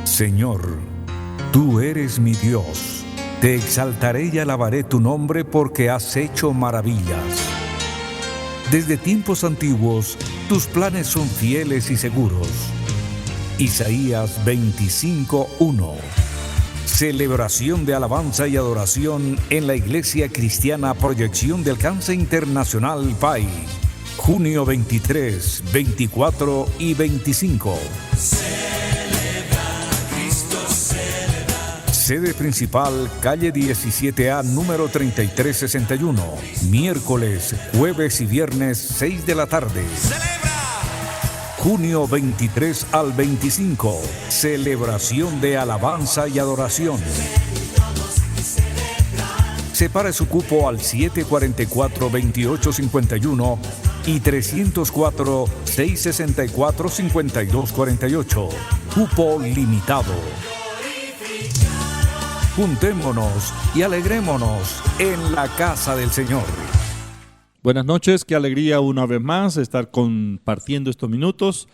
Señor, tú eres mi Dios. Te exaltaré y alabaré tu nombre porque has hecho maravillas. Desde tiempos antiguos, tus planes son fieles y seguros. Isaías 25:1. Celebración de alabanza y adoración en la Iglesia Cristiana Proyección de Alcance Internacional PAI. Junio 23, 24 y 25. Sede principal, calle 17A, número 3361. Miércoles, jueves y viernes, 6 de la tarde. Junio 23 al 25. Celebración de alabanza y adoración. Separe su cupo al 744-2851 y 304-664-5248. Cupo limitado. Juntémonos y alegrémonos en la casa del Señor. Buenas noches, qué alegría una vez más estar compartiendo estos minutos.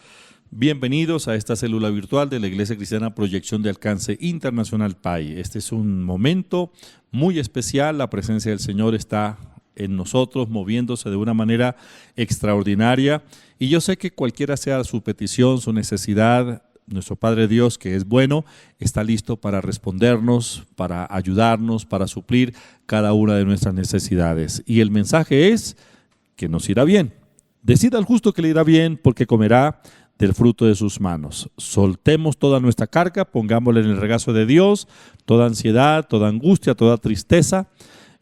Bienvenidos a esta célula virtual de la Iglesia Cristiana Proyección de Alcance Internacional PAI. Este es un momento muy especial, la presencia del Señor está en nosotros, moviéndose de una manera extraordinaria. Y yo sé que cualquiera sea su petición, su necesidad, nuestro Padre Dios, que es bueno, está listo para respondernos, para ayudarnos, para suplir cada una de nuestras necesidades. Y el mensaje es que nos irá bien. Decida al justo que le irá bien porque comerá del fruto de sus manos. Soltemos toda nuestra carga, pongámosla en el regazo de Dios, toda ansiedad, toda angustia, toda tristeza.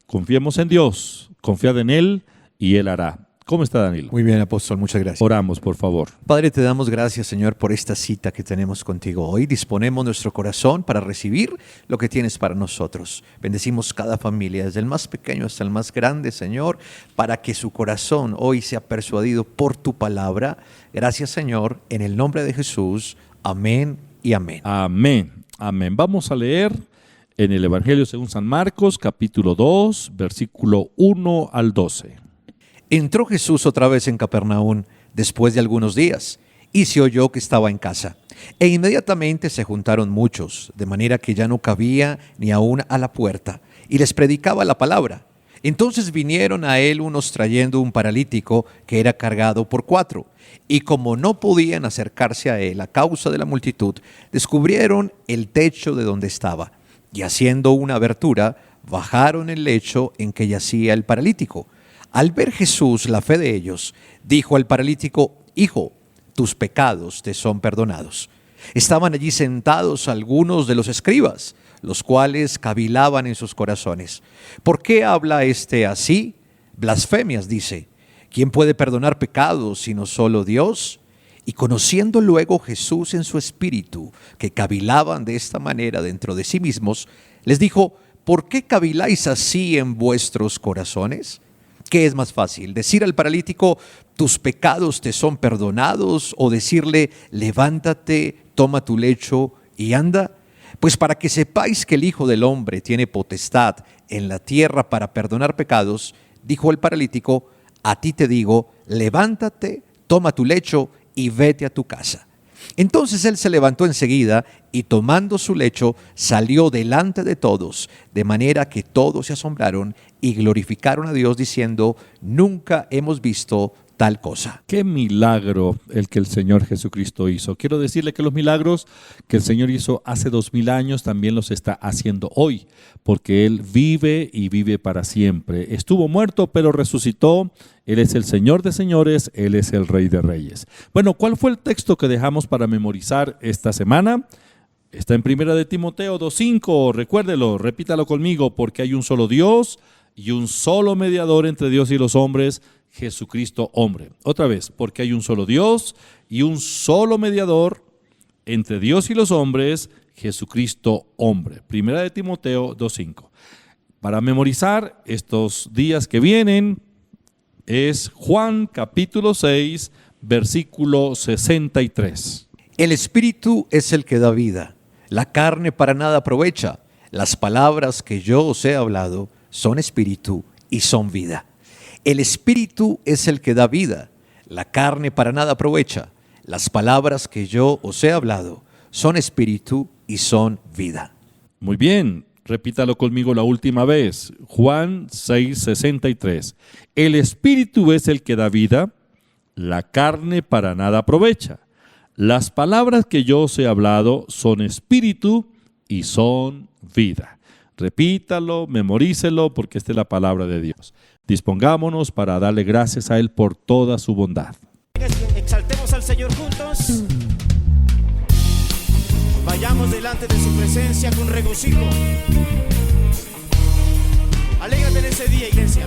Confiemos en Dios, confiad en Él y Él hará. ¿Cómo está, Danilo? Muy bien, apóstol, muchas gracias. Oramos, por favor. Padre, te damos gracias, Señor, por esta cita que tenemos contigo hoy. Disponemos nuestro corazón para recibir lo que tienes para nosotros. Bendecimos cada familia, desde el más pequeño hasta el más grande, Señor, para que su corazón hoy sea persuadido por tu palabra. Gracias, Señor, en el nombre de Jesús. Amén y amén. Amén, amén. Vamos a leer en el Evangelio según San Marcos, capítulo 2, versículo 1 al 12. Entró Jesús otra vez en Capernaum después de algunos días, y se oyó que estaba en casa. E inmediatamente se juntaron muchos, de manera que ya no cabía ni aún a la puerta, y les predicaba la palabra. Entonces vinieron a él unos trayendo un paralítico que era cargado por 4, y como no podían acercarse a él a causa de la multitud, descubrieron el techo de donde estaba, y haciendo una abertura, bajaron el lecho en que yacía el paralítico. Al ver Jesús la fe de ellos, dijo al paralítico: Hijo, tus pecados te son perdonados. Estaban allí sentados algunos de los escribas, los cuales cavilaban en sus corazones. ¿Por qué habla este así? Blasfemias, dice. ¿Quién puede perdonar pecados sino solo Dios? Y conociendo luego Jesús en su espíritu, que cavilaban de esta manera dentro de sí mismos, les dijo: ¿por qué caviláis así en vuestros corazones? ¿Qué es más fácil? ¿Decir al paralítico, tus pecados te son perdonados? ¿O decirle, levántate, toma tu lecho y anda? Pues para que sepáis que el Hijo del Hombre tiene potestad en la tierra para perdonar pecados, dijo el paralítico, a ti te digo, levántate, toma tu lecho y vete a tu casa. Entonces él se levantó enseguida y tomando su lecho salió delante de todos, de manera que todos se asombraron y glorificaron a Dios diciendo, nunca hemos visto tal cosa. Qué milagro el que el Señor Jesucristo hizo. Quiero decirle que los milagros que el Señor hizo hace 2000 años también los está haciendo hoy, porque Él vive y vive para siempre. Estuvo muerto, pero resucitó. Él es el Señor de señores, Él es el Rey de reyes. Bueno, ¿cuál fue el texto que dejamos para memorizar esta semana? Está en 1 de Timoteo 2:5, recuérdelo, repítalo conmigo, porque hay un solo Dios y un solo mediador entre Dios y los hombres, Jesucristo hombre. Otra vez, porque hay un solo Dios y un solo mediador entre Dios y los hombres, Jesucristo hombre. 1 de Timoteo 2:5. Para memorizar estos días que vienen es Juan capítulo 6, versículo 63. El Espíritu es el que da vida, la carne para nada aprovecha. Las palabras que yo os he hablado son espíritu y son vida. El Espíritu es el que da vida, la carne para nada aprovecha. Las palabras que yo os he hablado son espíritu y y son vida. Muy bien, repítalo conmigo la última vez. Juan 6:63. El Espíritu es el que da vida, la carne para nada aprovecha. Las palabras que yo os he hablado son espíritu y son vida. Repítalo, memorícelo, porque esta es la palabra de Dios. Dispongámonos para darle gracias a Él por toda su bondad. Exaltemos al Señor juntos. Vayamos delante de su presencia con regocijo. Alégrate en ese día, iglesia.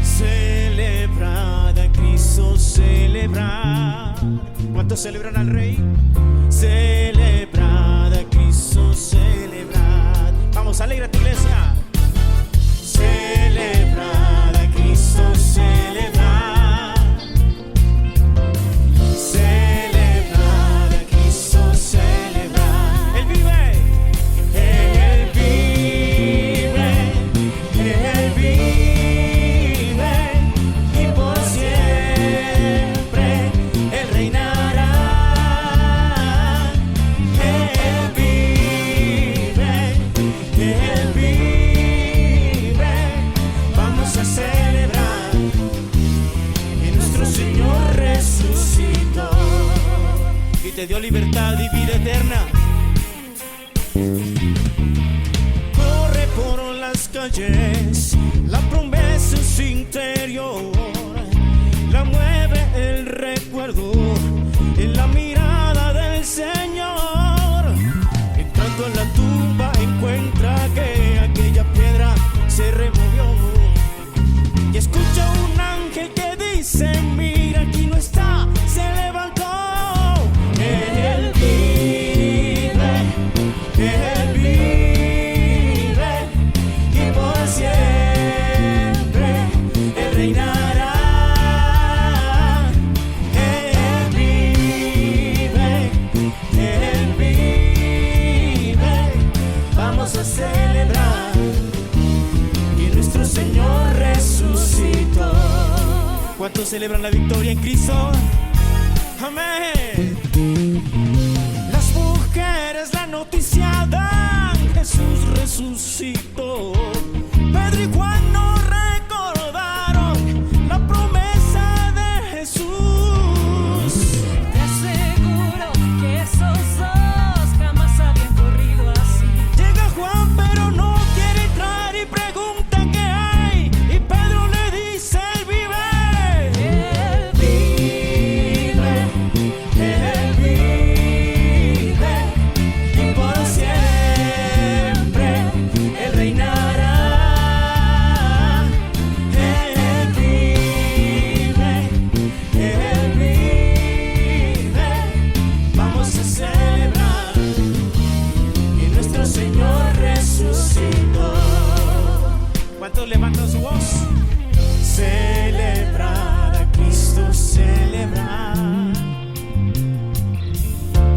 Celebrad a Cristo, celebrad. ¿Cuántos celebran al Rey? Celebrad a Cristo, celebrad. Vamos, alégrate, iglesia. Celebrad a Cristo, celebrad. Celebrad a Cristo, celebrad. Él vive, Él vive, Él vive, y por siempre Él reinará. Él vive, Él vive. Vamos a celebrar que nuestro Señor resucitó y te dio libertad y vida eterna. Corre por las calles, la promesa en su interior, la mueve el recuerdo en la mirada del Señor. Entrando en la tumba encuentra que aquella piedra se removió y escucha un ángel que dice: mira, aquí no está, se levantó. Él vive, Él vive, y por siempre Él reinará. Él vive, Él vive. Vamos a celebrar que nuestro Señor resucitó. ¿Cuántos celebran la victoria en Cristo? Amén. Las mujeres la noticia dan: Jesús resucitó. Pedro y Juan no recordaron la promesa de Jesús. Te aseguro que esos dos jamás habían corrido así. Llega Juan pero no quiere entrar y pregunta qué hay, y Pedro le dice: Él vive. Él vive, Él vive, y por siempre Él reinará. Él vive, Él vive. Vamos a celebrar que nuestro Señor resucitó. ¿Cuántos levantan su voz? Celebrar a Cristo, celebrar.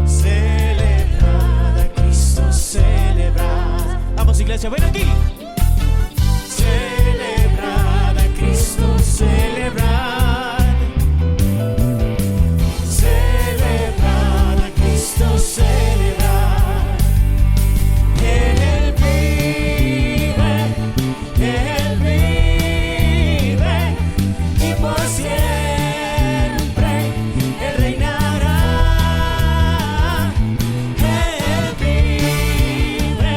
Celebrar a Cristo, celebrar. Vamos, iglesia, ven aquí. Celebrar a Cristo, celebrar. Celebrar a Cristo, celebrar. Él vive, Él vive, y por siempre Él reinará. Él vive,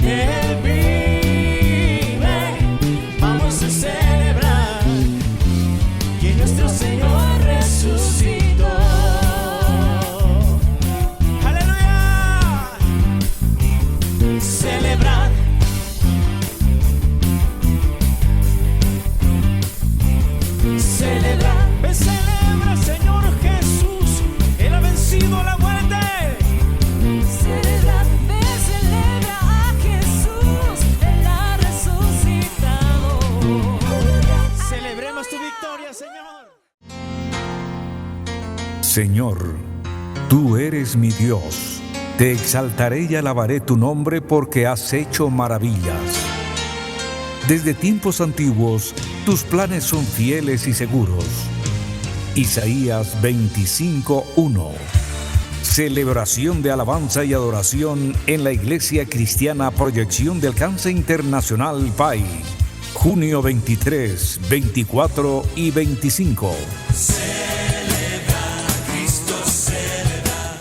Él vive. Vamos a celebrar que nuestro Señor resucitó. ¡Aleluya! Celebrar. Celebrar. Ven, celebra, Señor Jesús. Él ha vencido la muerte. celebra, ven, celebra a Jesús, Él ha resucitado. Celebremos tu victoria, Señor. Señor, tú eres mi Dios. Te exaltaré y alabaré tu nombre porque has hecho maravillas. Desde tiempos antiguos, tus planes son fieles y seguros. Isaías 25:1. Celebración de alabanza y adoración en la Iglesia Cristiana Proyección de Alcance Internacional PAI. Junio 23, 24 y 25.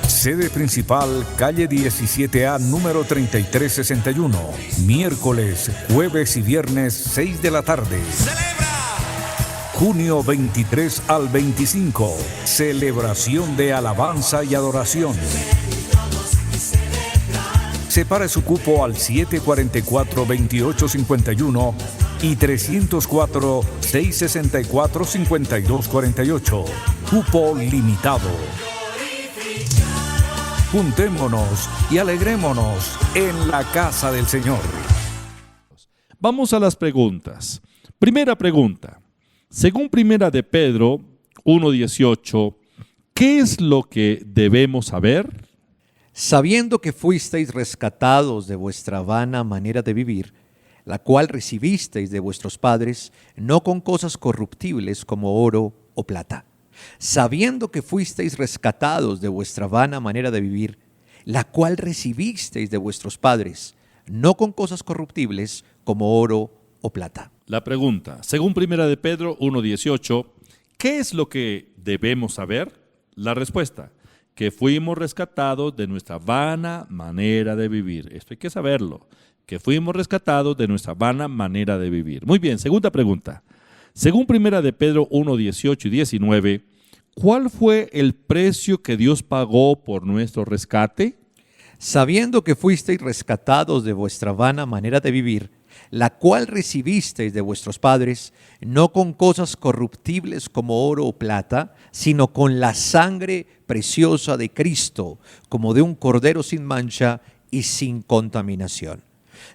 Sede principal, calle 17A, número 3361. Miércoles, jueves y viernes, 6 de la tarde. Junio 23 al 25. Celebración de alabanza y adoración. Separe su cupo al 744-2851 y 304-664-5248. Cupo limitado. Juntémonos y alegrémonos en la casa del Señor. Vamos a las preguntas. Primera pregunta. Según Primera de Pedro 1:18, ¿qué es lo que debemos saber? Sabiendo que fuisteis rescatados de vuestra vana manera de vivir, la cual recibisteis de vuestros padres, no con cosas corruptibles como oro o plata. Sabiendo que fuisteis rescatados de vuestra vana manera de vivir, la cual recibisteis de vuestros padres, no con cosas corruptibles como oro o plata. La pregunta, según Primera de Pedro 1:18, ¿qué es lo que debemos saber? La respuesta, que fuimos rescatados de nuestra vana manera de vivir. Esto hay que saberlo, que fuimos rescatados de nuestra vana manera de vivir. Muy bien, segunda pregunta. Según Primera de Pedro 1:18 y 19, ¿cuál fue el precio que Dios pagó por nuestro rescate? Sabiendo que fuisteis rescatados de vuestra vana manera de vivir, la cual recibisteis de vuestros padres, no con cosas corruptibles como oro o plata, sino con la sangre preciosa de Cristo, como de un cordero sin mancha y sin contaminación.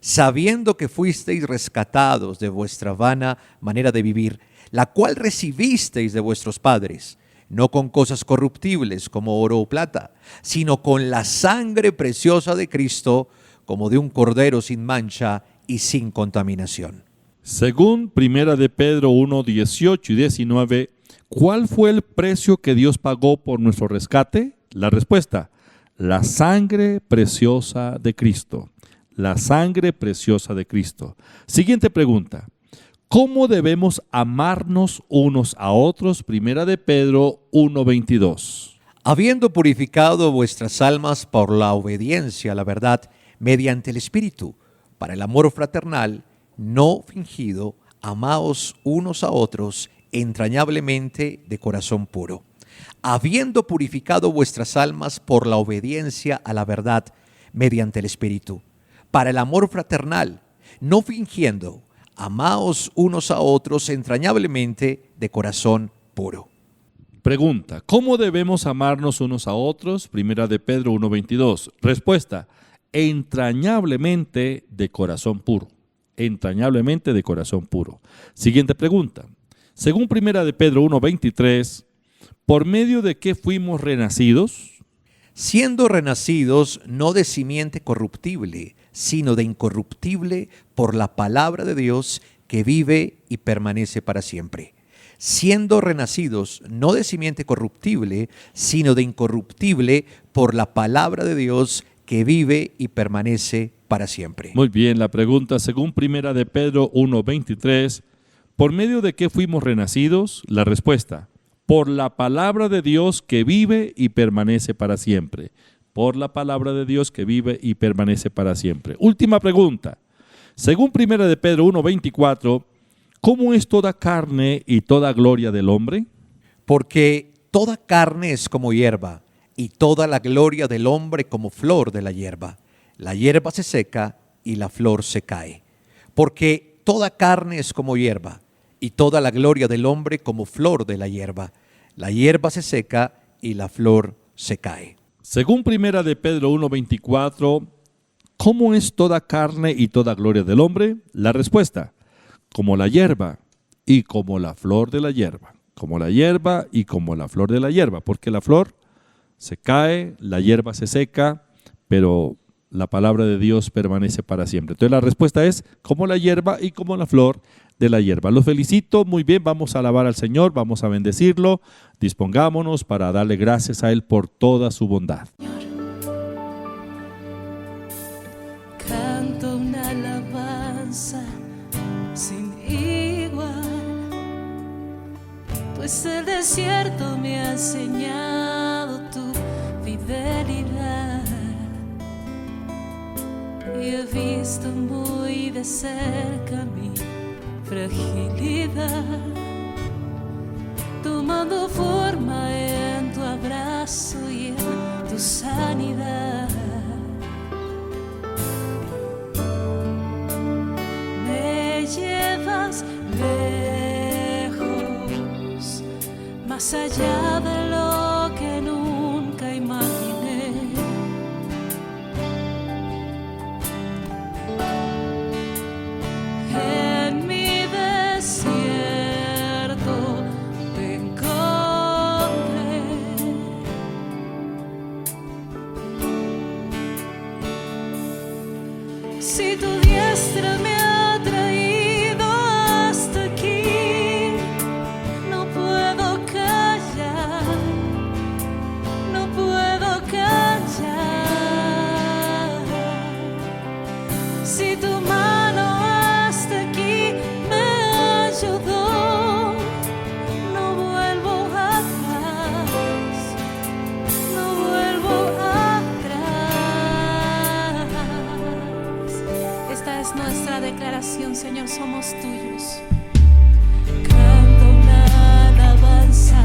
Sabiendo que fuisteis rescatados de vuestra vana manera de vivir, la cual recibisteis de vuestros padres, no con cosas corruptibles como oro o plata, sino con la sangre preciosa de Cristo, como de un cordero sin mancha y sin contaminación. Según Primera de Pedro 1:18 y 19, ¿cuál fue el precio que Dios pagó por nuestro rescate? La respuesta, la sangre preciosa de Cristo. La sangre preciosa de Cristo. Siguiente pregunta. ¿Cómo debemos amarnos unos a otros? Primera de Pedro 1:22. Habiendo purificado vuestras almas por la obediencia a la verdad mediante el Espíritu, para el amor fraternal, no fingido, amaos unos a otros entrañablemente de corazón puro. Habiendo purificado vuestras almas por la obediencia a la verdad mediante el Espíritu, para el amor fraternal, no fingiendo, amaos unos a otros entrañablemente de corazón puro. Pregunta, ¿cómo debemos amarnos unos a otros? Primera de Pedro 1:22. Respuesta, entrañablemente de corazón puro. Entrañablemente de corazón puro. Siguiente pregunta. Según Primera de Pedro 1:23, ¿por medio de qué fuimos renacidos? Siendo renacidos no de simiente corruptible, sino de incorruptible por la palabra de Dios que vive y permanece para siempre. Siendo renacidos no de simiente corruptible, sino de incorruptible por la palabra de Dios que vive y permanece para siempre. Muy bien, la pregunta, según Primera de Pedro 1:23, ¿por medio de qué fuimos renacidos? La respuesta, por la palabra de Dios que vive y permanece para siempre. Por la palabra de Dios que vive y permanece para siempre. Última pregunta. Según Primera de Pedro 1:24, ¿cómo es toda carne y toda gloria del hombre? Porque toda carne es como hierba, y toda la gloria del hombre como flor de la hierba. La hierba se seca y la flor se cae. Porque toda carne es como hierba, y toda la gloria del hombre como flor de la hierba. La hierba se seca y la flor se cae. Según Primera de Pedro 1:24, ¿cómo es toda carne y toda gloria del hombre? La respuesta, como la hierba y como la flor de la hierba. Como la hierba y como la flor de la hierba, porque la flor se cae, la hierba se seca, pero la palabra de Dios permanece para siempre. Entonces la respuesta es como la hierba y como la flor de la hierba. Los felicito, muy bien, vamos a alabar al Señor, vamos a bendecirlo, dispongámonos para darle gracias a Él por toda su bondad. Canto una alabanza sin igual, pues el desierto me ha enseñado tu fidelidad. Y he visto muy de cerca mi fragilidad, tomando forma en tu abrazo y en tu sanidad. Me llevas lejos, más allá de lo que nunca imaginé. En mi desierto te encontré. Si tu diestra me ha traído hasta aquí, no puedo callar, no puedo callar. Si tu mano hasta aquí me ayudó, no vuelvo atrás, no vuelvo atrás. Esta es nuestra declaración, Señor, somos tuyos. Canto una alabanza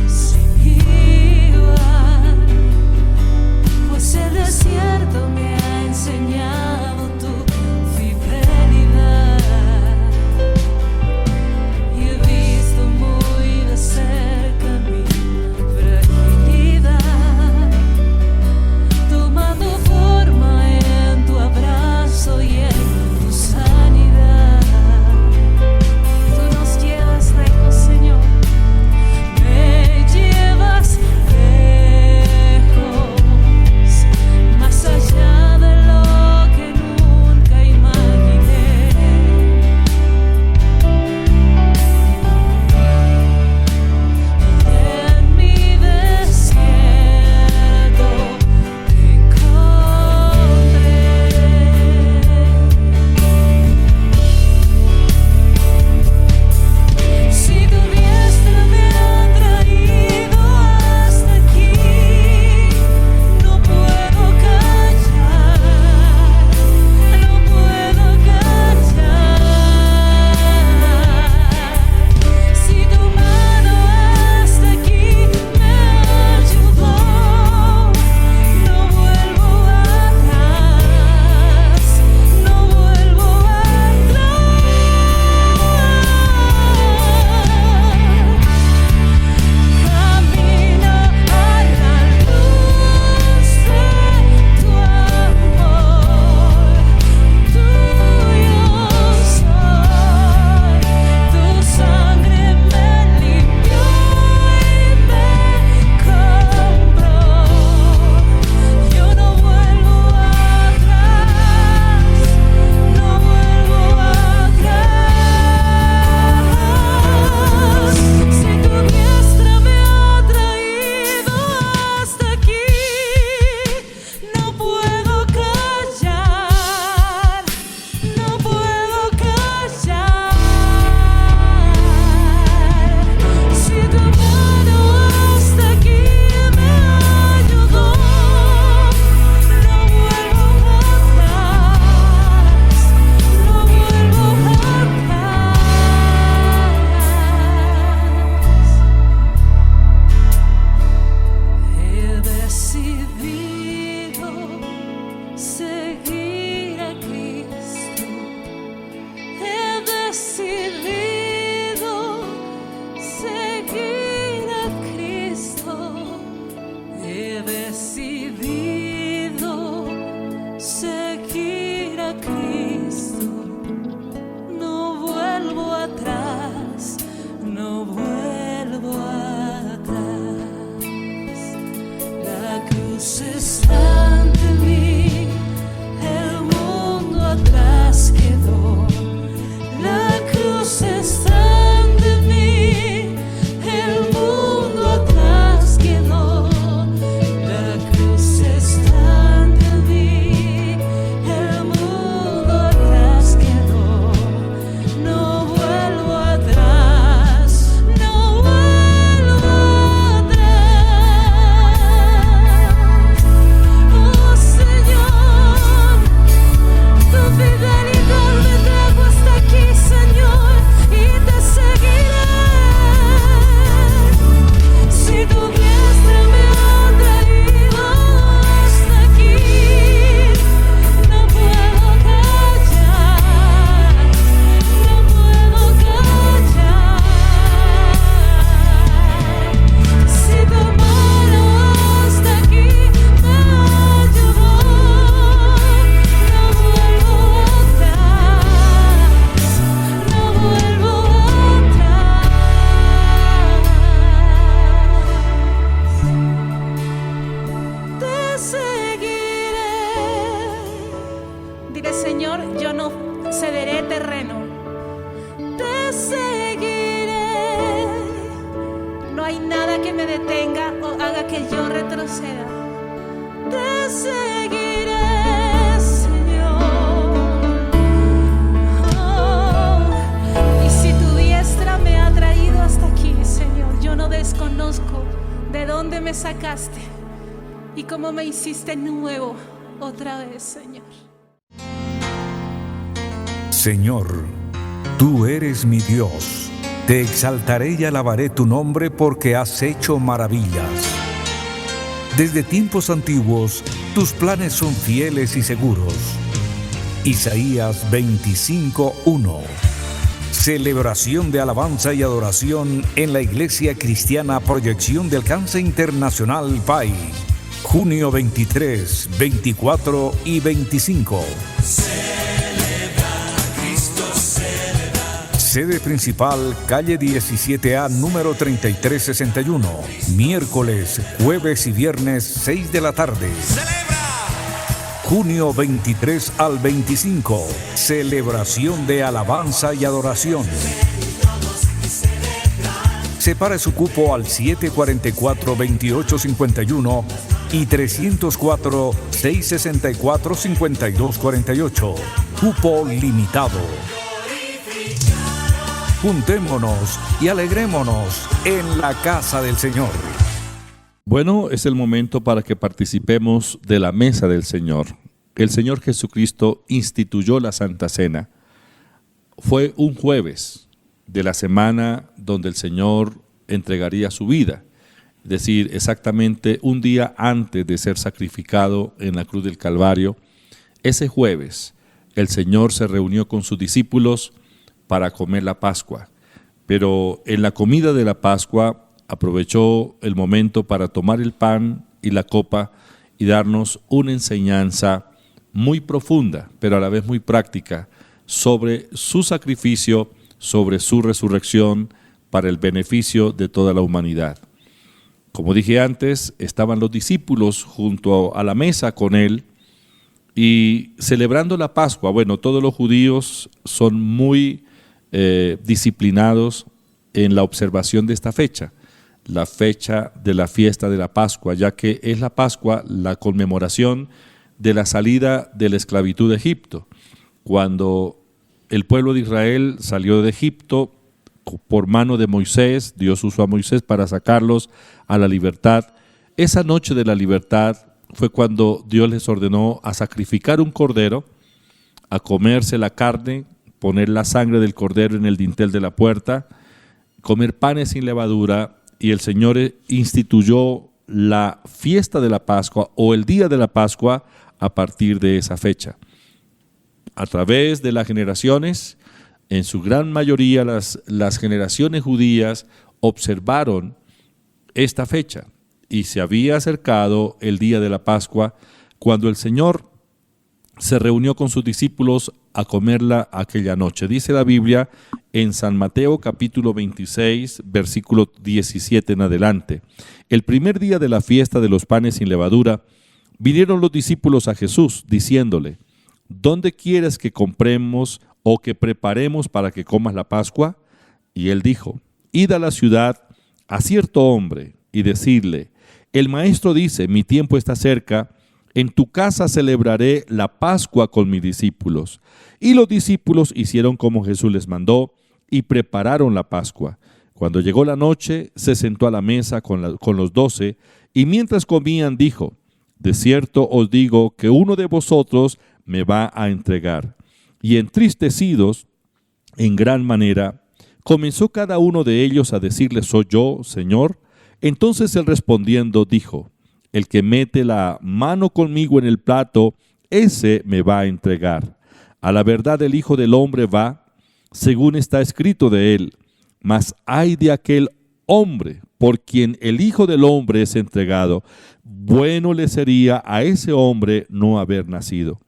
sin igual, pues el desierto me ha enseñado tu fidelidad. Y he visto muy de cerca mi fragilidad, tomando forma en tu abrazo y en tu sanidad. Tú nos llevas lejos, Señor, me llevas lejos, más allá de lo que nunca imaginé. En mi desierto te encontré. Si tu diestra me ha traído hasta aquí, no puedo callar, no puedo callar. Si tu mano hasta aquí me ayudó, no vuelvo atrás, no vuelvo atrás. Camino a la luz de tu amor, tuyo soy, tu sangre me limpió y me compró. Yo no vuelvo atrás, no vuelvo atrás. Si tu diestra me ha traído hasta aquí, no puedo callar, no puedo callar. Si tu mano hasta aquí me ayudó, no vuelvo atrás, no vuelvo atrás. He decidido seguir a Cristo. He decidido seguir a Cristo. He decidido seguir a Cristo. No vuelvo atrás, no vuelvo atrás. La cruz está ante mí, hay nada que me detenga o haga que yo retroceda. Te seguiré, Señor. Oh, y si tu diestra me ha traído hasta aquí, Señor, yo no desconozco de dónde me sacaste y cómo me hiciste nuevo otra vez, Señor. Señor, tú eres mi Dios. Te exaltaré y alabaré tu nombre porque has hecho maravillas. Desde tiempos antiguos, tus planes son fieles y seguros. Isaías 25:1. Celebración de alabanza y adoración en la Iglesia Cristiana Proyección de Alcance Internacional PAI. Junio 23, 24 y 25. Sede principal, calle 17A, número 3361. Miércoles, jueves y viernes, 6 de la tarde. Junio 23 al 25. Celebración de alabanza y adoración. Separe su cupo al 744-2851 y 304-664-5248. Cupo limitado. Juntémonos y alegrémonos en la casa del Señor. Bueno, es el momento para que participemos de la mesa del Señor. El Señor Jesucristo instituyó la Santa Cena. Fue un jueves de la semana donde el Señor entregaría su vida. Es decir, exactamente un día antes de ser sacrificado en la cruz del Calvario. Ese jueves, el Señor se reunió con sus discípulos para comer la Pascua. Pero en la comida de la Pascua aprovechó el momento para tomar el pan y la copa y darnos una enseñanza muy profunda, pero a la vez muy práctica, sobre su sacrificio, sobre su resurrección para el beneficio de toda la humanidad. Como dije antes, estaban los discípulos junto a la mesa con él y celebrando la Pascua. Bueno, todos los judíos son muy disciplinados en la observación de esta fecha, la fecha de la fiesta de la Pascua, ya que es la Pascua la conmemoración de la salida de la esclavitud de Egipto. Cuando el pueblo de Israel salió de Egipto por mano de Moisés, Dios usó a Moisés para sacarlos a la libertad. Esa noche de la libertad fue cuando Dios les ordenó a sacrificar un cordero, a comerse la carne, poner la sangre del cordero en el dintel de la puerta, comer panes sin levadura, y el Señor instituyó la fiesta de la Pascua o el día de la Pascua a partir de esa fecha. A través de las generaciones, en su gran mayoría las generaciones judías observaron esta fecha y se había acercado el día de la Pascua cuando el Señor se reunió con sus discípulos a comerla aquella noche. Dice la Biblia en San Mateo capítulo 26, versículo 17 en adelante. El primer día de la fiesta de los panes sin levadura, vinieron los discípulos a Jesús, diciéndole: ¿dónde quieres que compremos o que preparemos para que comas la Pascua? Y él dijo: id a la ciudad a cierto hombre y decidle: el maestro dice, mi tiempo está cerca, en tu casa celebraré la Pascua con mis discípulos. Y los discípulos hicieron como Jesús les mandó y prepararon la Pascua. Cuando llegó la noche, se sentó a la mesa con los 12, y mientras comían dijo: de cierto os digo que uno de vosotros me va a entregar. Y entristecidos en gran manera, comenzó cada uno de ellos a decirle: ¿soy yo, Señor? Entonces él respondiendo dijo: el que mete la mano conmigo en el plato, ese me va a entregar. A la verdad el Hijo del Hombre va, según está escrito de él, mas ay de aquel hombre por quien el Hijo del Hombre es entregado. Bueno le sería a ese hombre no haber nacido.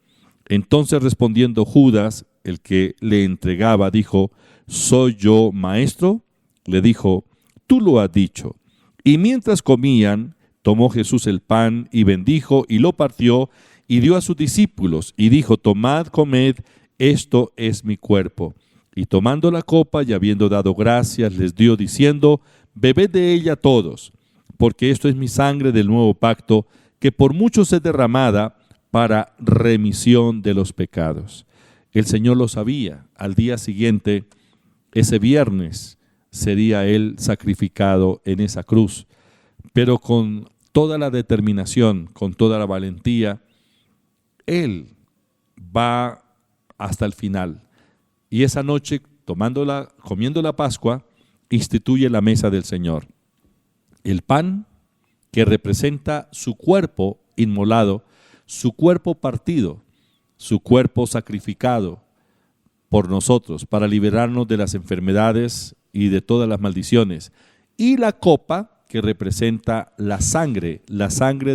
Entonces respondiendo Judas, el que le entregaba, dijo: ¿soy yo, maestro? Le dijo: tú lo has dicho. Y mientras comían, tomó Jesús el pan y bendijo y lo partió y dio a sus discípulos y dijo: tomad, comed, esto es mi cuerpo. Y tomando la copa y habiendo dado gracias, les dio diciendo: bebed de ella todos, porque esto es mi sangre del nuevo pacto, que por muchos es derramada para remisión de los pecados. El Señor lo sabía. Al día siguiente, ese viernes, sería Él sacrificado en esa cruz. Pero con toda la determinación, con toda la valentía, Él va hasta el final. Y esa noche, comiendo la Pascua, instituye la mesa del Señor. El pan que representa su cuerpo inmolado, su cuerpo partido, su cuerpo sacrificado por nosotros para liberarnos de las enfermedades y de todas las maldiciones. Y la copa que representa la sangre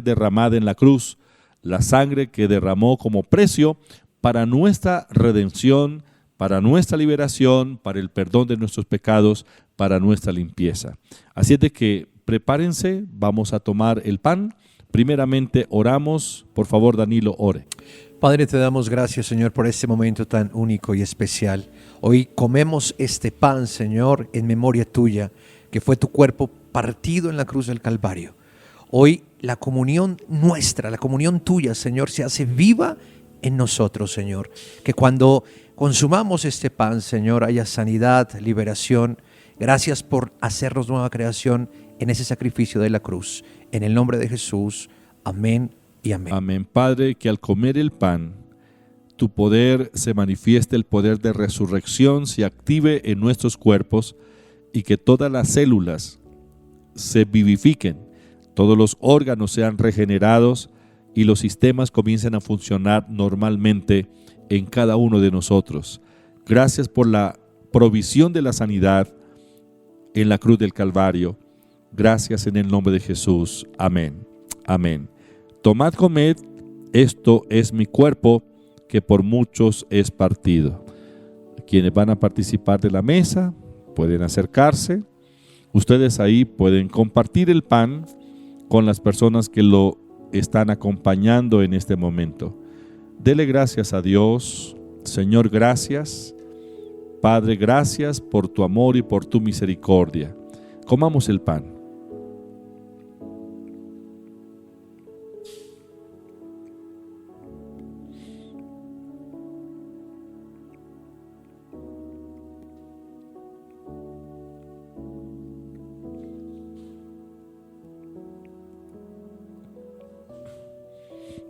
derramada en la cruz, la sangre que derramó como precio para nuestra redención, para nuestra liberación, para el perdón de nuestros pecados, para nuestra limpieza. Así es de que prepárense, vamos a tomar el pan. Primeramente oramos. Por favor, Danilo, ore. Padre, te damos gracias, Señor, por este momento tan único y especial. Hoy comemos este pan, Señor, en memoria tuya, que fue tu cuerpo partido en la cruz del Calvario. Hoy la comunión nuestra, la comunión tuya, Señor, se hace viva en nosotros, Señor. Que cuando consumamos este pan, Señor, haya sanidad, liberación. Gracias por hacernos nueva creación en ese sacrificio de la cruz. En el nombre de Jesús, amén y amén. Amén. Padre, que al comer el pan, tu poder se manifieste, el poder de resurrección se active en nuestros cuerpos y que todas las células se vivifiquen, todos los órganos sean regenerados y los sistemas comiencen a funcionar normalmente en cada uno de nosotros. Gracias por la provisión de la sanidad en la cruz del Calvario. Gracias en el nombre de Jesús. Amén. Amén. Tomad, comed, esto es mi cuerpo, que por muchos es partido. Quienes van a participar de la mesa pueden acercarse. Ustedes ahí pueden compartir el pan con las personas que lo están acompañando en este momento. Dele gracias a Dios. Señor, gracias. Padre, gracias por tu amor y por tu misericordia. Comamos el pan.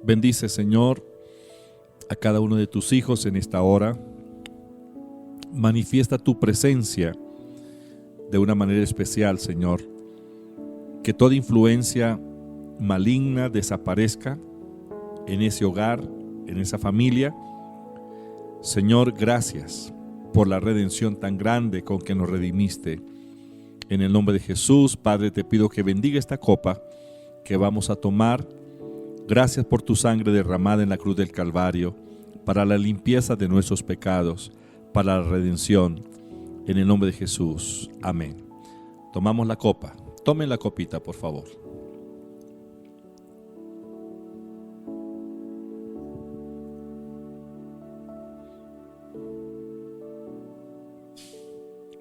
Bendice, Señor, a cada uno de tus hijos en esta hora. Manifiesta tu presencia de una manera especial, Señor. Que toda influencia maligna desaparezca en ese hogar, en esa familia. Señor, gracias por la redención tan grande con que nos redimiste. En el nombre de Jesús, Padre, te pido que bendiga esta copa que vamos a tomar. Gracias por tu sangre derramada en la cruz del Calvario, para la limpieza de nuestros pecados, para la redención. En el nombre de Jesús. Amén. Tomamos la copa. Tomen la copita, por favor.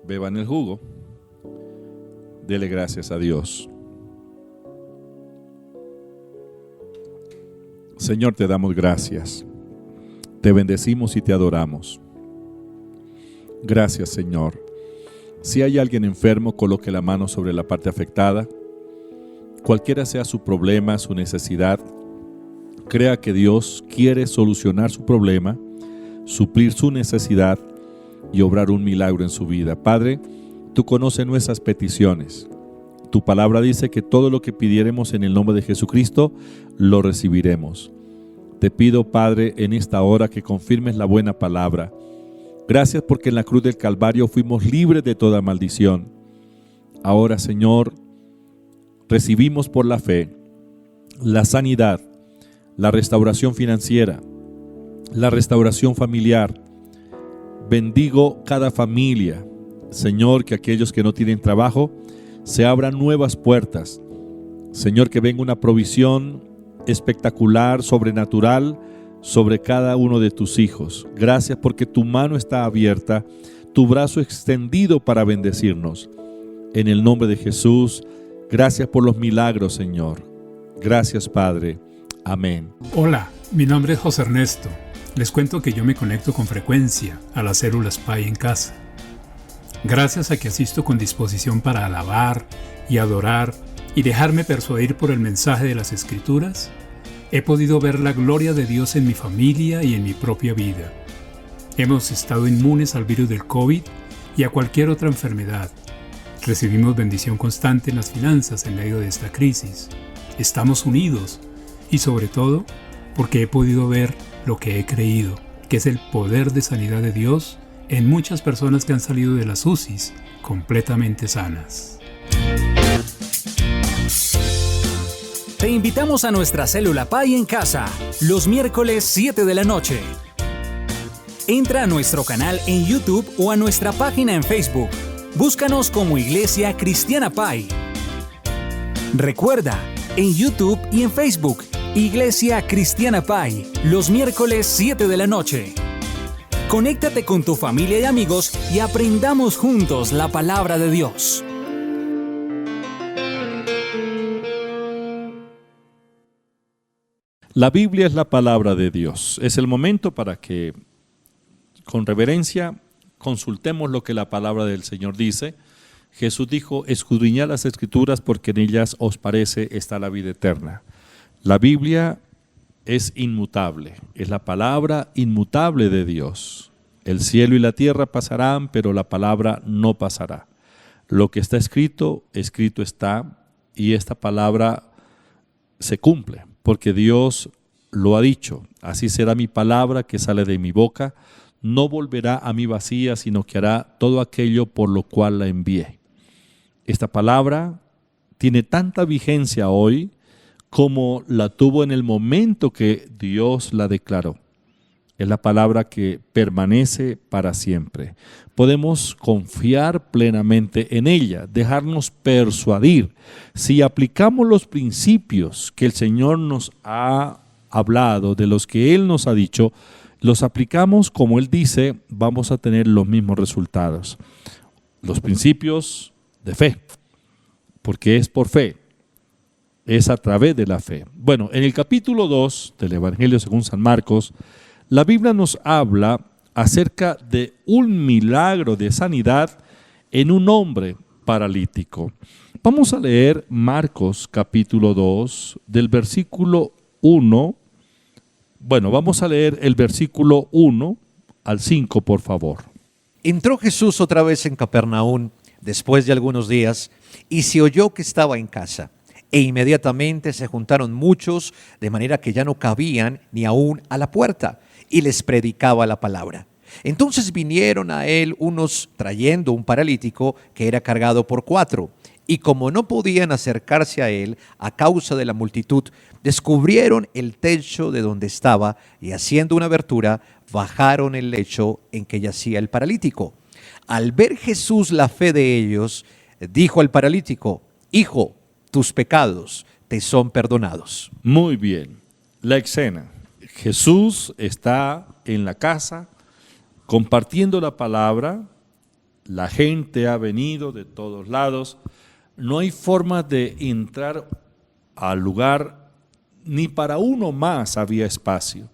Beban el jugo. Dele gracias a Dios. Señor, te damos gracias. Te bendecimos y te adoramos. Gracias, Señor. Si hay alguien enfermo, coloque la mano sobre la parte afectada. Cualquiera sea su problema, su necesidad, crea que Dios quiere solucionar su problema, suplir su necesidad y obrar un milagro en su vida. Padre, tú conoces nuestras peticiones. Tu palabra dice que todo lo que pidiéremos en el nombre de Jesucristo, lo recibiremos. Te pido, Padre, en esta hora que confirmes la buena palabra. Gracias porque en la cruz del Calvario fuimos libres de toda maldición. Ahora, Señor, recibimos por la fe la sanidad, la restauración financiera, la restauración familiar. Bendigo cada familia. Señor, que aquellos que no tienen trabajo, se abran nuevas puertas. Señor, que venga una provisión espectacular, sobrenatural, sobre cada uno de tus hijos. Gracias porque tu mano está abierta, tu brazo extendido para bendecirnos. en el nombre de Jesús. Gracias por los milagros, Señor. Gracias, Padre. Amén. Hola, mi nombre es José Ernesto. Les cuento que yo me conecto con frecuencia a las células PAI en casa. Gracias a que asisto con disposición para alabar y adorar y dejarme persuadir por el mensaje de las Escrituras, he podido ver la gloria de Dios en mi familia y en mi propia vida. Hemos estado inmunes al virus del COVID y a cualquier otra enfermedad. Recibimos bendición constante en las finanzas en medio de esta crisis. Estamos unidos y sobre todo porque he podido ver lo que he creído, que es el poder de sanidad de Dios en muchas personas que han salido de las UCIs completamente sanas. Te invitamos a nuestra célula PAI en casa, los miércoles 7 de la noche. Entra a nuestro canal en YouTube o a nuestra página en Facebook. Búscanos como Iglesia Cristiana PAI. Recuerda, en YouTube y en Facebook, Iglesia Cristiana PAI, los miércoles 7 de la noche. Conéctate con tu familia y amigos y aprendamos juntos la palabra de Dios. La Biblia es la palabra de Dios. Es el momento para que, con reverencia, consultemos lo que la palabra del Señor dice. Jesús dijo: escudriñad las Escrituras porque en ellas os parece está la vida eterna. La Biblia es inmutable, es la palabra inmutable de Dios. El cielo y la tierra pasarán, pero la palabra no pasará. Lo que está escrito, escrito está, y esta palabra se cumple, porque Dios lo ha dicho. Así será mi palabra que sale de mi boca, no volverá a mí vacía, sino que hará todo aquello por lo cual la envié. Esta palabra tiene tanta vigencia hoy como la tuvo en el momento que Dios la declaró. Es la palabra que permanece para siempre. Podemos confiar plenamente en ella, dejarnos persuadir. Si aplicamos los principios que el Señor nos ha hablado, de los que Él nos ha dicho, los aplicamos como Él dice, vamos a tener los mismos resultados. Los principios de fe, porque es por fe, es a través de la fe. Bueno, en el capítulo 2 del Evangelio según San Marcos, la Biblia nos habla acerca de un milagro de sanidad en un hombre paralítico. Vamos a leer Marcos capítulo 2 del versículo 1. Bueno, vamos a leer el versículo 1 al 5, por favor. Entró Jesús otra vez en Capernaum después de algunos días y se oyó que estaba en casa. E inmediatamente se juntaron muchos, de manera que ya no cabían ni aún a la puerta, y les predicaba la palabra. Entonces vinieron a él unos trayendo un paralítico que era cargado por 4, y como no podían acercarse a él a causa de la multitud, descubrieron el techo de donde estaba, y haciendo una abertura, bajaron el lecho en que yacía el paralítico. Al ver Jesús la fe de ellos, dijo al paralítico: Hijo, tus pecados te son perdonados. Muy bien, la escena. Jesús está en la casa compartiendo la palabra, la gente ha venido de todos lados, no hay forma de entrar al lugar, ni para uno más había espacio.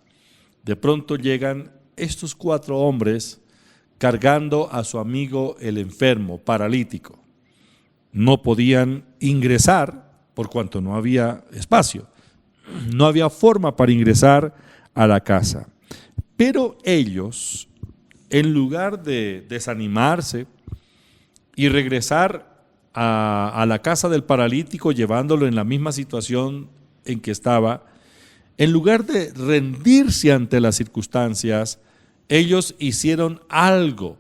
De pronto llegan estos 4 hombres cargando a su amigo el enfermo, paralítico. No podían ingresar por cuanto no había espacio. No había forma para ingresar a la casa. Pero ellos, en lugar de desanimarse y regresar a la casa del paralítico llevándolo en la misma situación en que estaba, en lugar de rendirse ante las circunstancias, ellos hicieron algo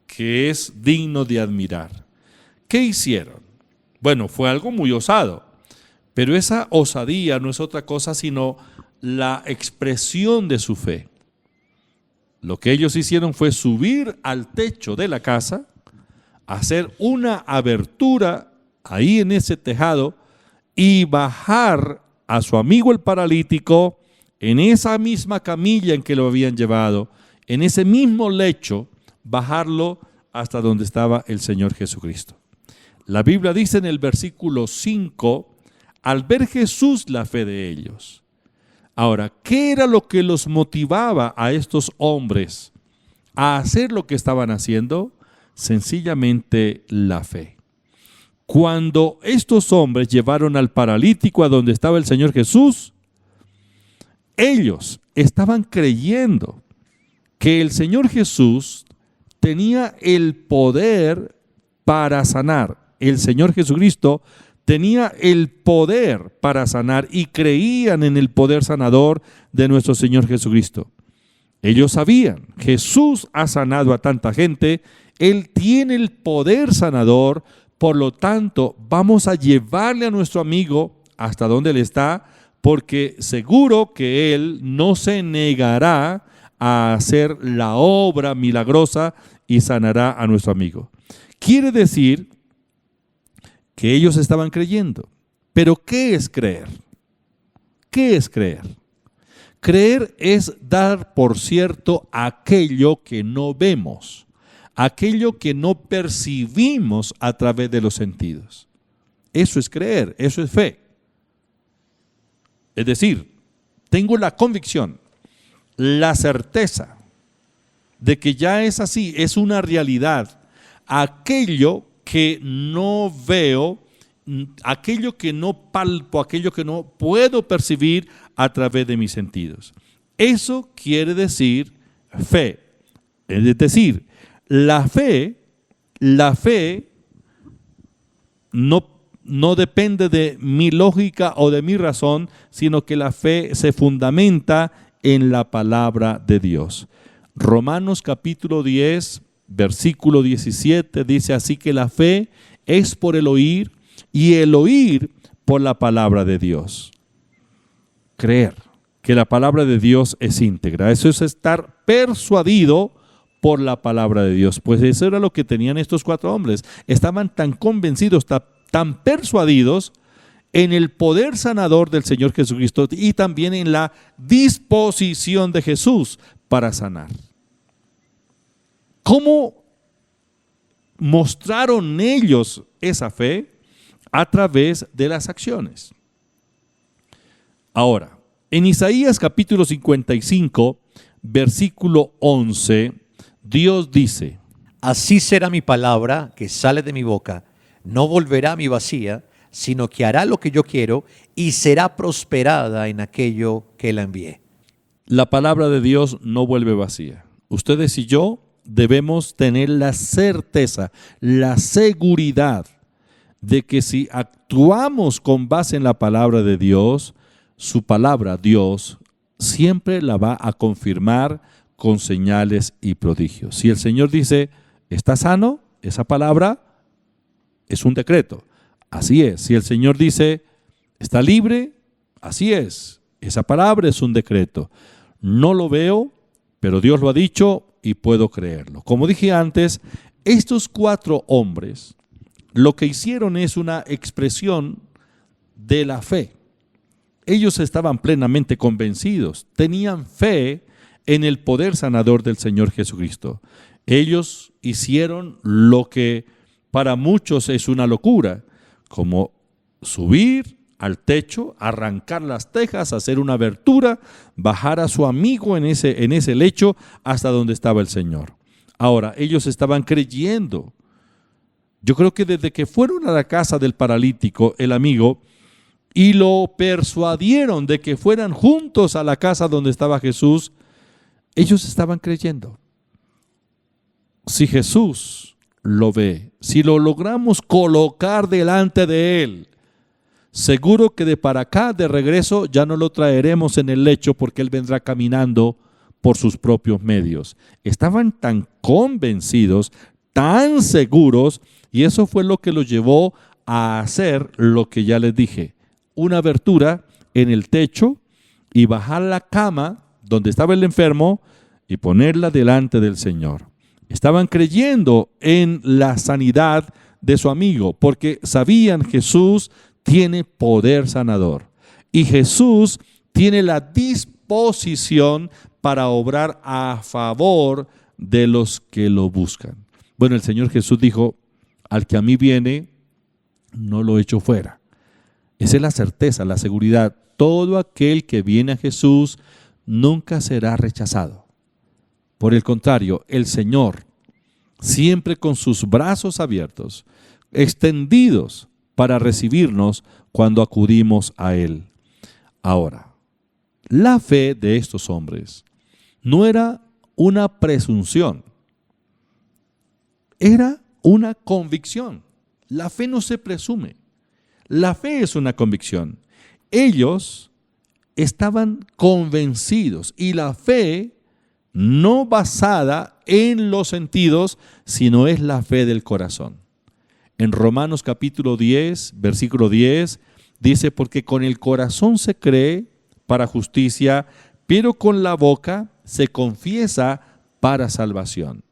que es digno de admirar. ¿Qué hicieron? Bueno, fue algo muy osado, pero esa osadía no es otra cosa sino la expresión de su fe. Lo que ellos hicieron fue subir al techo de la casa, hacer una abertura ahí en ese tejado y bajar a su amigo el paralítico en esa misma camilla en que lo habían llevado, en ese mismo lecho, bajarlo hasta donde estaba el Señor Jesucristo. La Biblia dice en el versículo 5, al ver Jesús la fe de ellos. Ahora, ¿qué era lo que los motivaba a estos hombres a hacer lo que estaban haciendo? Sencillamente la fe. Cuando estos hombres llevaron al paralítico a donde estaba el Señor Jesús, ellos estaban creyendo que el Señor Jesús tenía el poder para sanar. El Señor Jesucristo tenía el poder para sanar y creían en el poder sanador de nuestro Señor Jesucristo. Ellos sabían, Jesús ha sanado a tanta gente, Él tiene el poder sanador, por lo tanto, vamos a llevarle a nuestro amigo hasta donde Él está, porque seguro que Él no se negará a hacer la obra milagrosa y sanará a nuestro amigo. Quiere decir que ellos estaban creyendo. Pero ¿qué es creer? ¿Qué es creer? Creer es dar por cierto aquello que no vemos, aquello que no percibimos a través de los sentidos. Eso es creer, eso es fe. Es decir, tengo la convicción, la certeza de que ya es así, es una realidad. Aquello que no veo, aquello que no palpo, aquello que no puedo percibir a través de mis sentidos. Eso quiere decir fe. Es decir, la fe no depende de mi lógica o de mi razón, sino que la fe se fundamenta en la palabra de Dios. Romanos capítulo 10, versículo 17 dice: así que la fe es por el oír y el oír por la palabra de Dios. Creer que la palabra de Dios es íntegra, eso es estar persuadido por la palabra de Dios. Pues eso era lo que tenían estos 4 hombres. Estaban tan convencidos, tan persuadidos en el poder sanador del Señor Jesucristo y también en la disposición de Jesús para sanar. ¿Cómo mostraron ellos esa fe? A través de las acciones. Ahora, en Isaías capítulo 55, versículo 11, Dios dice: así será mi palabra que sale de mi boca, no volverá a mi vacía, sino que hará lo que yo quiero y será prosperada en aquello que la envié. La palabra de Dios no vuelve vacía. Ustedes y yo debemos tener la certeza, la seguridad de que si actuamos con base en la palabra de Dios, su palabra, Dios, siempre la va a confirmar con señales y prodigios. Si el Señor dice, está sano, esa palabra es un decreto. Así es. Si el Señor dice, está libre, así es. Esa palabra es un decreto. No lo veo, pero Dios lo ha dicho y puedo creerlo. Como dije antes, estos 4 hombres lo que hicieron es una expresión de la fe. Ellos estaban plenamente convencidos, tenían fe en el poder sanador del Señor Jesucristo. Ellos hicieron lo que para muchos es una locura, como subir al techo, arrancar las tejas, hacer una abertura, bajar a su amigo en ese lecho hasta donde estaba el Señor. Ahora, ellos estaban creyendo. Yo creo que desde que fueron a la casa del paralítico, el amigo, y lo persuadieron de que fueran juntos a la casa donde estaba Jesús, ellos estaban creyendo. Si Jesús lo ve, si lo logramos colocar delante de Él, seguro que de para acá, de regreso, ya no lo traeremos en el lecho porque Él vendrá caminando por sus propios medios. Estaban tan convencidos, tan seguros, y eso fue lo que los llevó a hacer lo que ya les dije. Una abertura en el techo y bajar la cama donde estaba el enfermo y ponerla delante del Señor. Estaban creyendo en la sanidad de su amigo porque sabían Jesús tiene poder sanador y Jesús tiene la disposición para obrar a favor de los que lo buscan. Bueno, el Señor Jesús dijo, al que a mí viene, no lo echo fuera. Esa es la certeza, la seguridad. Todo aquel que viene a Jesús nunca será rechazado. Por el contrario, el Señor, siempre con sus brazos abiertos, extendidos para recibirnos cuando acudimos a Él. Ahora, la fe de estos hombres no era una presunción, era una convicción. La fe no se presume, la fe es una convicción. Ellos estaban convencidos y la fe no basada en los sentidos, sino es la fe del corazón. En Romanos capítulo 10, versículo 10, dice, porque con el corazón se cree para justicia, pero con la boca se confiesa para salvación.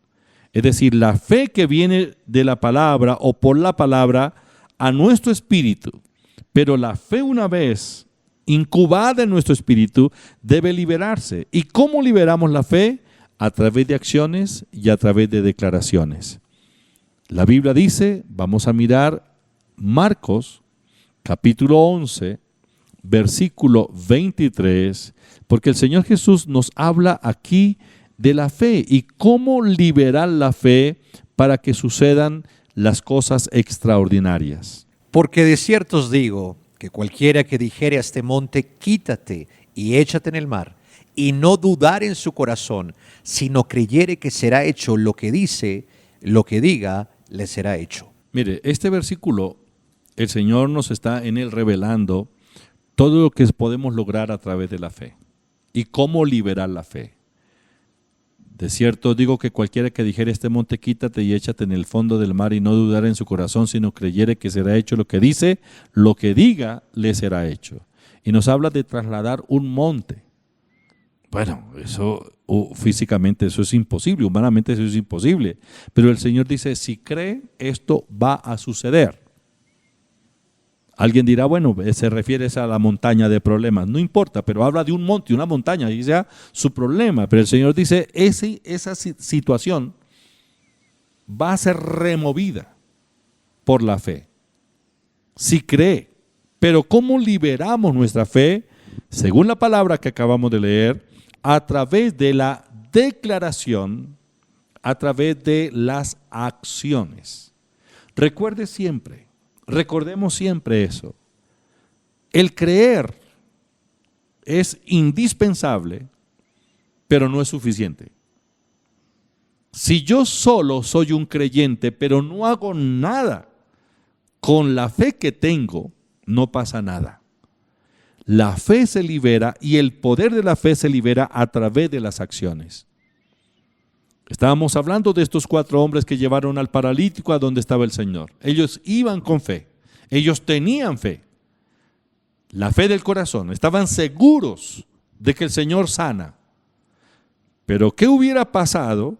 Es decir, la fe que viene de la palabra o por la palabra a nuestro espíritu, pero la fe una vez incubada en nuestro espíritu debe liberarse. ¿Y cómo liberamos la fe? A través de acciones y a través de declaraciones. La Biblia dice, vamos a mirar Marcos capítulo 11, versículo 23, porque el Señor Jesús nos habla aquí de la fe y cómo liberar la fe para que sucedan las cosas extraordinarias. Porque de cierto os digo que cualquiera que dijere a este monte, quítate y échate en el mar, y no dudar en su corazón, sino creyere que será hecho lo que dice, lo que diga, le será hecho. Mire, este versículo, el Señor nos está en él revelando todo lo que podemos lograr a través de la fe y cómo liberar la fe. De cierto digo que cualquiera que dijere este monte, quítate y échate en el fondo del mar, y no dudar en su corazón, sino creyere que será hecho lo que dice, lo que diga, le será hecho. Y nos habla de trasladar un monte. Bueno, eso físicamente eso es imposible, humanamente eso es imposible. Pero el Señor dice, si cree, esto va a suceder. Alguien dirá, bueno, se refiere a la montaña de problemas. No importa, pero habla de un monte, una montaña, y sea su problema. Pero el Señor dice, esa situación va a ser removida por la fe. Si cree. Pero ¿cómo liberamos nuestra fe? Según la palabra que acabamos de leer, a través de la declaración, a través de las acciones. Recordemos siempre eso. El creer es indispensable, pero no es suficiente. Si yo solo soy un creyente, pero no hago nada con la fe que tengo, no pasa nada. La fe se libera y el poder de la fe se libera a través de las acciones. Estábamos hablando de estos 4 hombres que llevaron al paralítico a donde estaba el Señor. Ellos iban con fe, ellos tenían fe, la fe del corazón, estaban seguros de que el Señor sana. Pero ¿qué hubiera pasado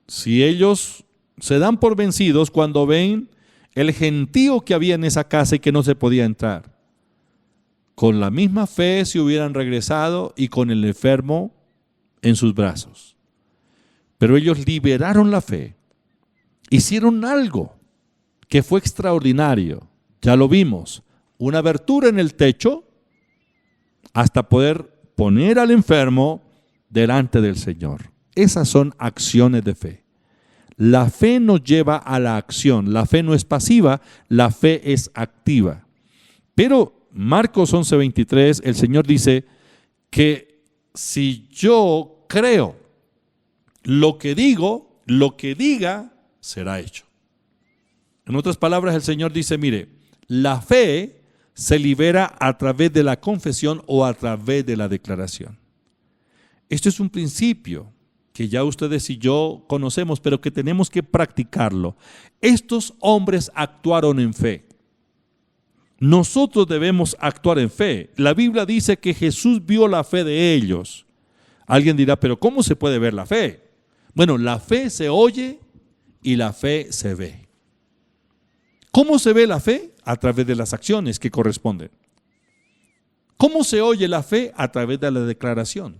si ellos se dan por vencidos cuando ven el gentío que había en esa casa y que no se podía entrar? Con la misma fe se hubieran regresado y con el enfermo en sus brazos. Pero ellos liberaron la fe, hicieron algo que fue extraordinario. Ya lo vimos, una abertura en el techo hasta poder poner al enfermo delante del Señor. Esas son acciones de fe. La fe nos lleva a la acción. La fe no es pasiva, la fe es activa. Pero Marcos 11:23, el Señor dice que si yo creo, lo que digo, lo que diga, será hecho. En otras palabras, el Señor dice, mire, la fe se libera a través de la confesión o a través de la declaración. Esto es un principio que ya ustedes y yo conocemos, pero que tenemos que practicarlo. Estos hombres actuaron en fe. Nosotros debemos actuar en fe. La Biblia dice que Jesús vio la fe de ellos. Alguien dirá, pero ¿cómo se puede ver la fe? Bueno, la fe se oye y la fe se ve. ¿Cómo se ve la fe? A través de las acciones que corresponden. ¿Cómo se oye la fe? A través de la declaración.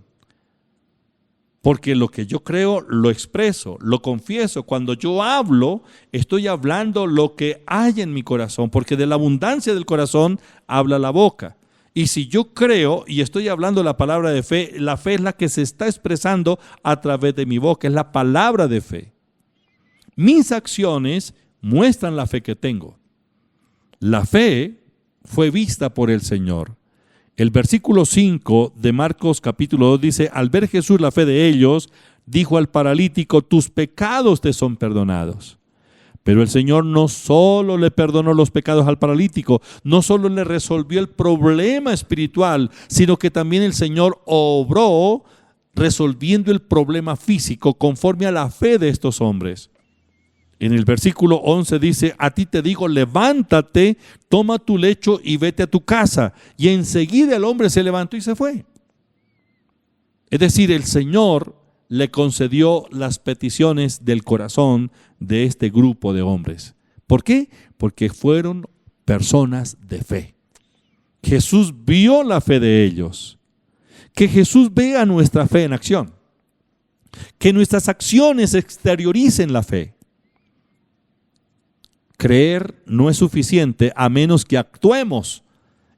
Porque lo que yo creo lo expreso, lo confieso. Cuando yo hablo, estoy hablando lo que hay en mi corazón, porque de la abundancia del corazón habla la boca. Y si yo creo y estoy hablando la palabra de fe, la fe es la que se está expresando a través de mi boca, es la palabra de fe. Mis acciones muestran la fe que tengo. La fe fue vista por el Señor. El versículo 5 de Marcos capítulo 2 dice: al ver Jesús la fe de ellos, dijo al paralítico: tus pecados te son perdonados. Pero el Señor no solo le perdonó los pecados al paralítico, no solo le resolvió el problema espiritual, sino que también el Señor obró resolviendo el problema físico conforme a la fe de estos hombres. En el versículo 11 dice: a ti te digo, levántate, toma tu lecho y vete a tu casa. Y enseguida el hombre se levantó y se fue. Es decir, el Señor le concedió las peticiones del corazón de este grupo de hombres. ¿Por qué? Porque fueron personas de fe. Jesús vio la fe de ellos. Que Jesús vea nuestra fe en acción. Que nuestras acciones exterioricen la fe. Creer no es suficiente a menos que actuemos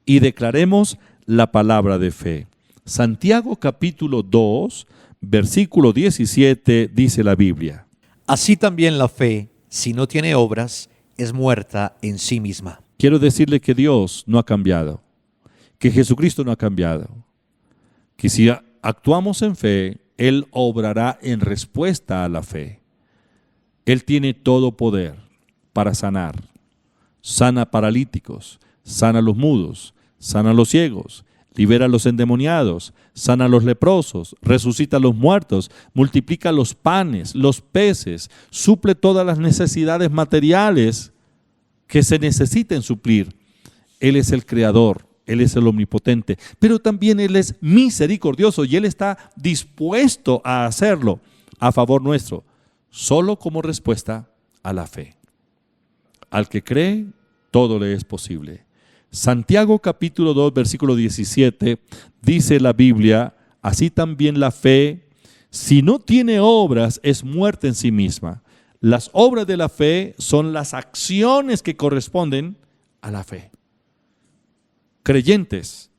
y declaremos la palabra de fe. Santiago capítulo 2, versículo 17 dice la Biblia: así también la fe, si no tiene obras, es muerta en sí misma. Quiero decirle que Dios no ha cambiado, que Jesucristo no ha cambiado, que si actuamos en fe, Él obrará en respuesta a la fe. Él tiene todo poder para sanar. Sana paralíticos, sana a los mudos, sana a los ciegos, libera a los endemoniados, sana a los leprosos, resucita a los muertos, multiplica los panes, los peces, suple todas las necesidades materiales que se necesiten suplir. Él es el creador, Él es el omnipotente, pero también Él es misericordioso y Él está dispuesto a hacerlo a favor nuestro, solo como respuesta a la fe. Al que cree, todo le es posible. Santiago capítulo 2, versículo 17, dice la Biblia: así también la fe, si no tiene obras, es muerta en sí misma. Las obras de la fe son las acciones que corresponden a la fe. Creyentes,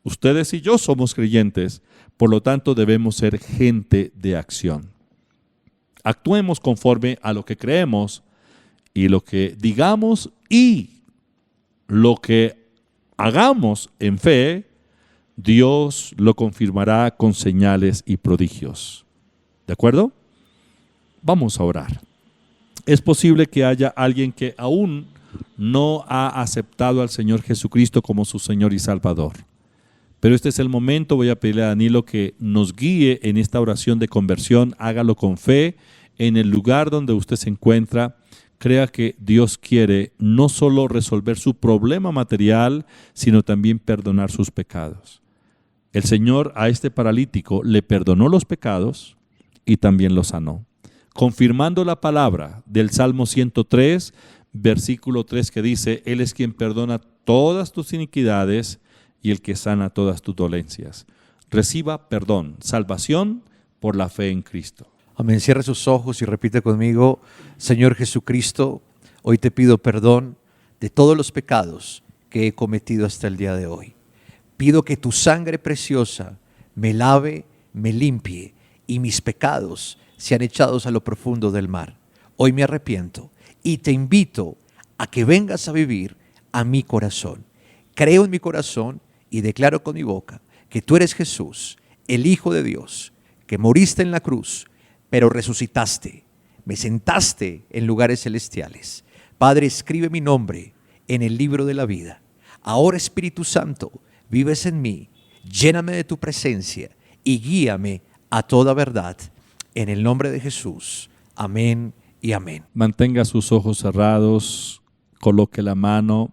ustedes y yo somos creyentes, por lo tanto debemos ser gente de acción. Actuemos conforme a lo que creemos, y lo que digamos y lo que hagamos en fe, Dios lo confirmará con señales y prodigios. ¿De acuerdo? Vamos a orar. Es posible que haya alguien que aún no ha aceptado al Señor Jesucristo como su Señor y Salvador. Pero este es el momento. Voy a pedirle a Danilo que nos guíe en esta oración de conversión. Hágalo con fe en el lugar donde usted se encuentra. Crea que Dios quiere no solo resolver su problema material, sino también perdonar sus pecados. El Señor a este paralítico le perdonó los pecados y también los sanó, confirmando la palabra del Salmo 103, versículo 3, que dice: Él es quien perdona todas tus iniquidades y el que sana todas tus dolencias. Reciba perdón, salvación por la fe en Cristo. Amén. Cierre sus ojos y repite conmigo: Señor Jesucristo, hoy te pido perdón de todos los pecados que he cometido hasta el día de hoy. Pido que tu sangre preciosa me lave, me limpie y mis pecados sean echados a lo profundo del mar. Hoy me arrepiento y te invito a que vengas a vivir a mi corazón. Creo en mi corazón y declaro con mi boca que tú eres Jesús, el Hijo de Dios, que moriste en la cruz, pero resucitaste, me sentaste en lugares celestiales. Padre, escribe mi nombre en el libro de la vida. Ahora, Espíritu Santo, vives en mí, lléname de tu presencia y guíame a toda verdad. En el nombre de Jesús. Amén y amén. Mantenga sus ojos cerrados, coloque la mano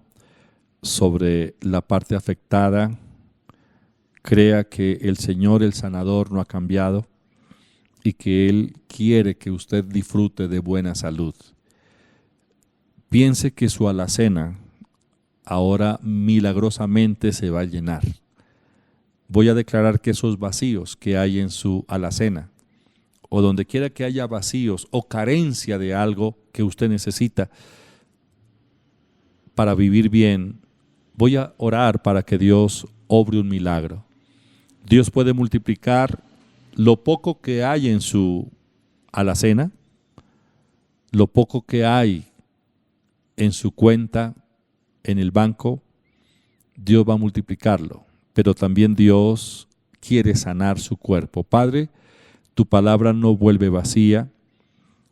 sobre la parte afectada. Crea que el Señor, el sanador, no ha cambiado y que Él quiere que usted disfrute de buena salud. Piense que su alacena ahora milagrosamente se va a llenar. Voy a declarar que esos vacíos que hay en su alacena o donde quiera que haya vacíos o carencia de algo que usted necesita para vivir bien, voy a orar para que Dios obre un milagro. Dios puede multiplicar lo poco que hay en su alacena, lo poco que hay en su cuenta, en el banco. Dios va a multiplicarlo, pero también Dios quiere sanar su cuerpo. Padre, tu palabra no vuelve vacía.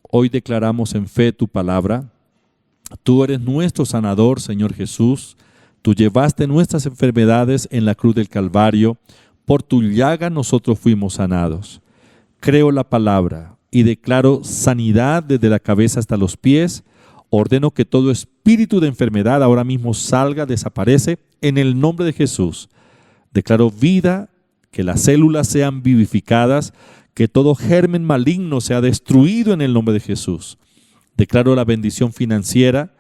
Hoy declaramos en fe tu palabra. Tú eres nuestro sanador, Señor Jesús. Tú llevaste nuestras enfermedades en la cruz del Calvario. Por tu llaga nosotros fuimos sanados. Creo la palabra y declaro sanidad desde la cabeza hasta los pies. Ordeno que todo espíritu de enfermedad ahora mismo salga, desaparece en el nombre de Jesús. Declaro vida, que las células sean vivificadas, que todo germen maligno sea destruido en el nombre de Jesús. Declaro la bendición financiera.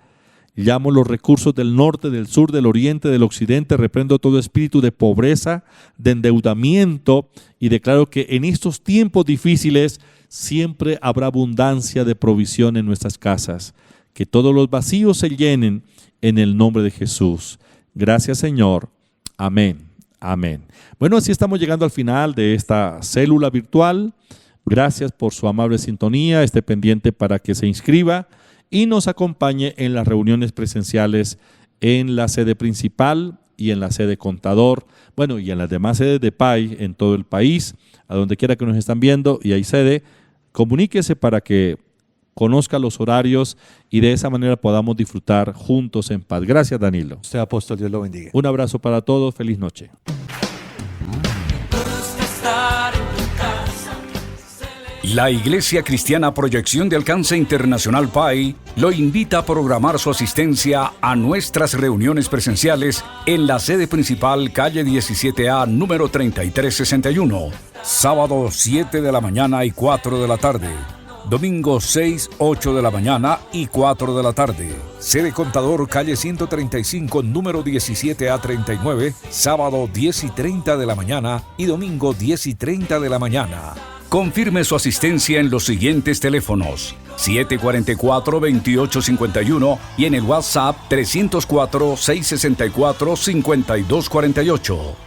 Llamo los recursos del norte, del sur, del oriente, del occidente. Reprendo todo espíritu de pobreza, de endeudamiento, y declaro que en estos tiempos difíciles siempre habrá abundancia de provisión en nuestras casas. Que todos los vacíos se llenen en el nombre de Jesús. Gracias, Señor. Amén. Amén. Bueno, así estamos llegando al final de esta célula virtual. Gracias por su amable sintonía. Esté pendiente para que se inscriba y nos acompañe en las reuniones presenciales en la sede principal y en la sede Contador. Bueno, y en las demás sedes de PAI en todo el país, a donde quiera que nos están viendo y hay sede, comuníquese para que conozca los horarios y de esa manera podamos disfrutar juntos en paz. Gracias, Danilo. Usted, apóstol, Dios lo bendiga. Un abrazo para todos. Feliz noche. La Iglesia Cristiana Proyección de Alcance Internacional PAI lo invita a programar su asistencia a nuestras reuniones presenciales en la sede principal, calle 17A, número 3361, sábado 7 de la mañana y 4 de la tarde. Domingo 6, 8 de la mañana y 4 de la tarde. Sede Contador, calle 135, número 17A39, sábado 10 y 30 de la mañana y domingo 10 y 30 de la mañana. Confirme su asistencia en los siguientes teléfonos: 744-2851 y en el WhatsApp 304-664-5248.